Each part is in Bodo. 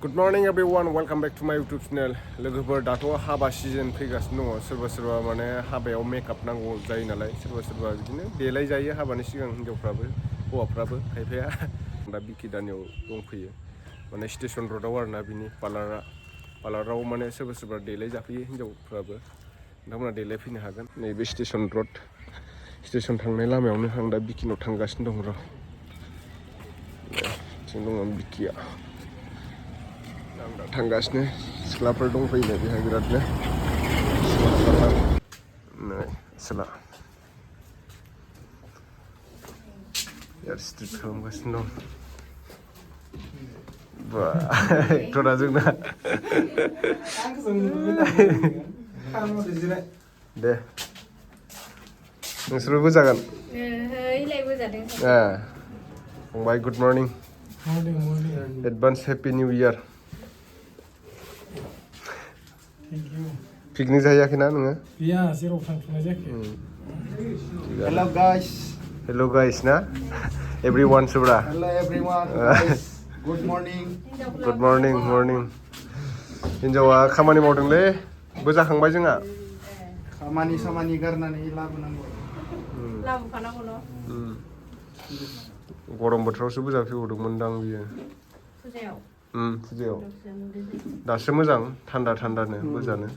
Good morning everyone, welcome back to my YouTube channel. लोगोफोर दाथ' हाबा सिजन फैगासिनो दङ सोरबा माने हाबायाव मेकआप नांगौ जायो नालाय सोरबा बिदिनो देलाय जायो हाबानि सिगां हिन्जावफ्राबो हौवाफ्राबो खायफाया दा बिकि दानियाव दंफैयो माने स्टेशन रोडआव आरोना बिनि पार्लाराव माने सोरबा देलाय जाफैयो हिन्जावफ्राबो नोंथांमोना देलाय फैनो हागोन नैबे स्टेशन रोड स्टेशन थांनाय लामायावनो आं दा बिकिनाव थांगासिनो दं र' जों दङ बिकिया थांगासिनो सिख्लाफोर दंफैयो बेहाय बिरादनो नै सिख्ला हेयार स्ट्रेट खालामगासिनो दं बा एक्टरा जोंना दे नोंसोरबो जागोन फंबाय good morning advance happy new year picnic जाहैयाखैना नोङो? गैया जेराव थांथ'नाय जायाखै। हेल' गाइस ना एभरिवान सोब्रा hello' everyone guys good morning हिन्जावा खामानि मावदोंलै जाखांबाय जोंहा खामानि गारनानै लाबोनांगौ लाबोफानांगौ न' गरम बोथोरावसो बोजाफैबावदोंमोन दां बियो फुजायाव दासो मोजां थान्दानो मोजानो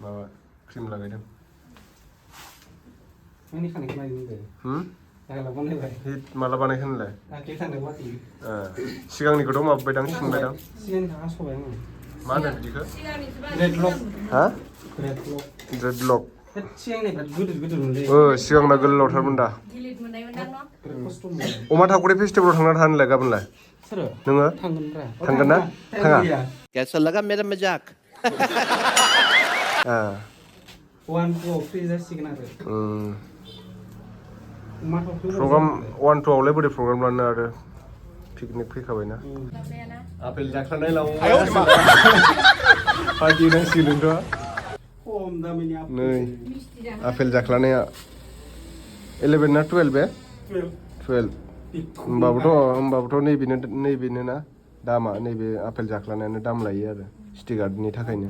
माबा क्रिम लागायदों माला बानायखो नोंलाय सिगांनिखौथ' माबाबायदां सिनबायदां मा होनो बिदिखौ हा रेडलक सिगांना गोलावथारमोन दा अमा थावख्रि फेस्टिभेलाव थांना थानोलाय गाबोनलाय नोङो थांगोन ना थाङा कैसा लगा मेरा मजाक प्रग्राम 1-2 आवलाय बोरै प्रग्राम लानो आरो पिकनिक फैखाबायना आपेल जाख्लानाय लाङो पार्टि नांसिगोनथ' नै आपेल जाख्लानाया 11 ना 12 बे 12 होमबाबोथ' नैबेनो ना दामा नैबे आपेल जाख्लानायानो दाम लायो आरो स्टिकारनि थाखायनो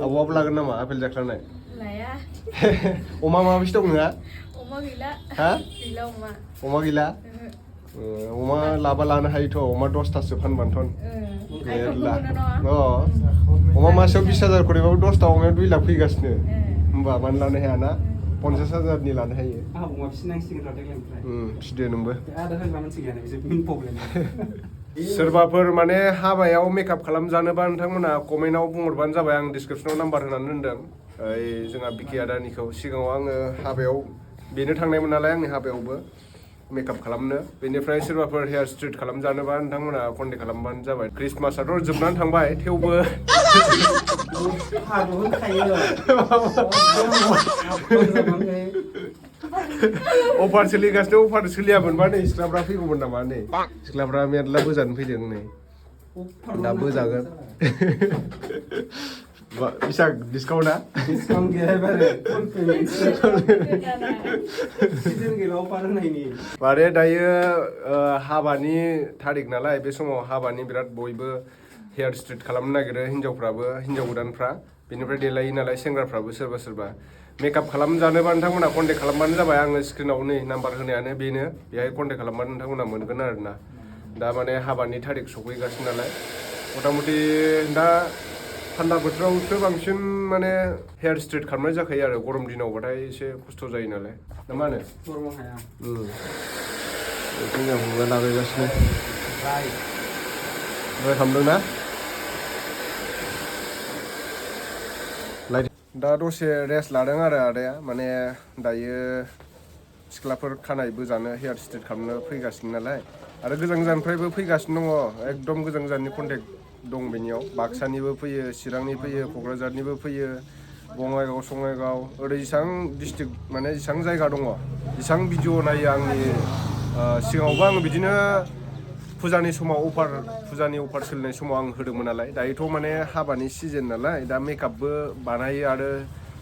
आब'आबो लागोन नामा आपेल जाख्लानाय लाया अमा माबेसे दं नोंहा अमा गैला हा गैला अमा गैला अमा लाबा लानो हायोथ' अमा 10थासो फानबानोथ' मेरला अमा मासेयाव 20,000 खरिबाबो 10ता अमायाव 2 लाख फैगासिनो होमबा मानो लानो हायाना 50,000नि लानो हायो फिदो नोंबो सोरबाफोर माने हाबायाव मेकआप खालामजानोबा नोंथांमोना कमेन्टआव बुंहरबानो जाबाय आं डिसक्रिपसनाव नाम्बार होनानै दोनदों जोंहा बिकि आदानिखौ सिगाङाव आङो हाबायाव बेनो थांनायमोन नालाय आंनि हाबायावबो मेकआप खालामनो बेनिफ्राय सोरबाफोर हेयार स्ट्रेट खालामजानोबा नोंथांमोना कन्टेक्ट खालामबानो जाबाय क्रिसमासआथ' जोबनानै थांबाय थेवबो अफार सोलिगासिनो अफार सोलियामोनबा नै सिख्लाफ्रा फैगौमोन नामा नै सिख्लाफ्रा मेरला बोजानो फैदों नै दा बोजागोन बेसेबां डिसकाउन्टआ डिसकाउन्ट गैया माने दायो हाबानि थारिख नालाय बे समाव हाबानि बिराद बयबो हेयार स्ट्रेट खालामनो नागिरो हिन्जावफ्राबो हिन्जाव गोदानफ्रा बेनिफ्राय देलायो नालाय सेंग्राफ्राबो सोरबा मेकआप खालामजानोबा नोंथांमोना कन्टेक्ट खालामबानो जाबाय आङो स्क्रिनाव नै नाम्बार होनायानो बेनो बेहाय कन्टेक्ट खालामबानो नोंथांमोना मोनगोन आरोना दा माने हाबानि थारिख सफैगासिनो नालाय मथा मथि दा थान्दा बोथोरावसो बांसिन माने हेयार स्ट्रेट खालामनाय जाखायो आरो गरम दिनावबाथाय एसे खस्थ' जायो नालाय ना मा होनो बेखौनो लागायगासिनो ओमफ्राय खालामदोंना दा दसे रेस्ट लादों आरो आदाया माने दायो सिख्लाफोर खानाय बोजानो हेयार स्ट्रेट खालामनो फैगासिनो नालाय आरो गोजान गोजाननिफ्रायबो फैगासिनो दङ एकदम गोजान गोजाननि कन्टेक्ट दं बेनियाव बाक्सानिबो फैयो चिरांनि फैयो क'क्राझारनिबो फैयो बङाइगाव ओरै जेसेबां डिस्ट्रिक्ट माने जेसेबां जायगा दङ जेसेबां भिडिअ नायो आंनि सिगाङावबो आं बिदिनो फुजानि अफार सोलिनाय समाव आं होदोंमोन नालाय दायोथ' माने हाबानि सिजन नालाय दा मेकआपबो बानायो आरो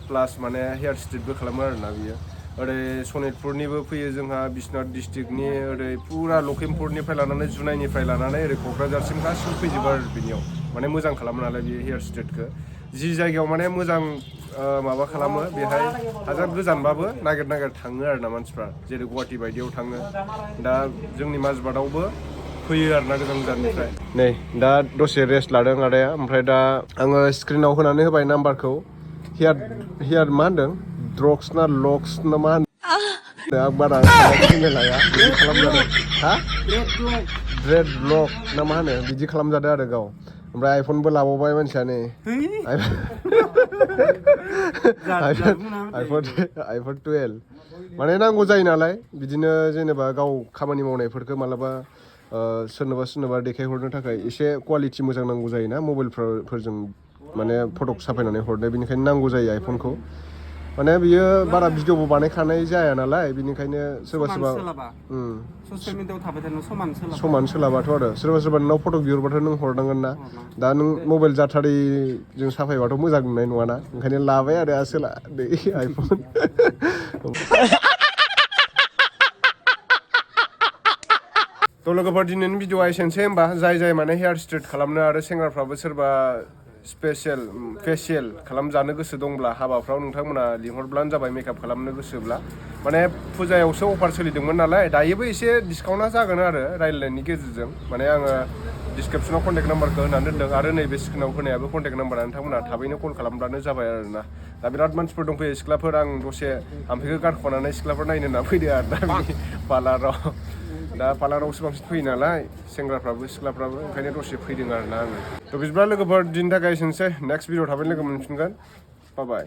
प्लास माने हेयार स्ट्रेटबो खालामो आरोना बियो ओरै सनितपुरनिबो फैयो जोंहा बिश्वनाथ डिस्ट्रिक्टनि ओरै पुरा लखिमपुरनिफ्राय लानानै जुनाइनिफ्राय लानानै ओरै क'क्राझारसिम गासिबो फैजोबो आरो बिनियाव माने मोजां खालामो नालाय बे हेयार स्ट्रेटखौ जि जायगायाव माने मोजां माबा खालामो बेहाय हाजार गोजानबाबो नागिर थाङो आरो ना मानसिफ्रा जेरै गुवाहाटि बायदियाव थाङो दा जोंनि माजबादावबो फैयो आरो ना गोजान गोजाननिफ्राय नै दा दसे रेस्ट लादों आदाया ओमफ्राय दा आङो स्क्रिनाव होनानै होबाय नाम्बारखौ हेयार मा होनदों ड्रग्स ना लक्स ना मा होनदों आं बारा होनो लाया बिदि खालामजादों हा ड्रेड ब्लक ना मा होनो बिदि खालामजादों आरो गाव ओमफ्राय आइफनबो लाबावबाय मानसिया नै आइफन 12 माने नांगौ जायो नालाय बिदिनो जेनेबा गाव खामानि मावनायफोरखौ मालाबा सोरनोबा देखायहरनो थाखाय एसे कुवालिटि मोजां नांगौ जायोना मबाइलफोरजों माने फटक साफायनानै हरनो बेनिखायनो नांगौ जायो आइफनखौ माने बियो बारा भिडिअबो बानायखानाय जाया नालाय बिनिखायनो सोरबा ससियेल मिडियायाव थाबाय थानो समान सोलाबाथ' आरो सोरबा नोंनाव फटक बिहरबाथ' नों हरनांगोन ना दा नों मबाइल जाथारैजों साफायबाथ' मोजां नुनाय नङाना ओंखायनो लाबाय आरो आसोला दै आइफन थ' लोगोफोर दिनैनि भिडिअआ एसेनोसै होमबा जाय माने हेयार स्ट्रेट खालामनो आरो सेंग्राफ्राबो सोरबा स्पेसियेल फेसियेल खालामजानो गोसो दंब्ला हाबाफ्राव नोंथांमोना लिंहरब्लानो जाबाय मेकआप खालामनो गोसोब्ला माने फुजायावसो अफार सोलिदोंमोन नालाय दायोबो एसे डिसकाउन्टआ जागोन आरो रायज्लायनायनि गेजेरजों माने आङो डिसक्रिपसनाव कन्टेक्ट नाम्बारखौ होनानै दोनदों आरो नैबे स्क्रिनाव होनायाबो कन्टेक्ट नाम्बारा नोंथांमोना थाबैनो कल खालामब्लानो जाबाय आरोना दा बिराद मानसिफोर दंफैयो सिख्लाफोर आं दसे हाम्पेखौ गारख'नानै सिख्लाफोर नायनो होनना फैदो आरो दा बिदि पार्लाराव दा पार्लारावसो बांसिन फैयो नालाय सेंग्राफ्राबो सिख्लाफ्राबो ओंखायनो दसे फैदों आरोना आङो थ' बिदिब्ला लोगोफोर दिनैनि थाखाय एसेनोसै नेक्स्ट भिडिअ थाबैनो लोगो मोनफिनगोन बाय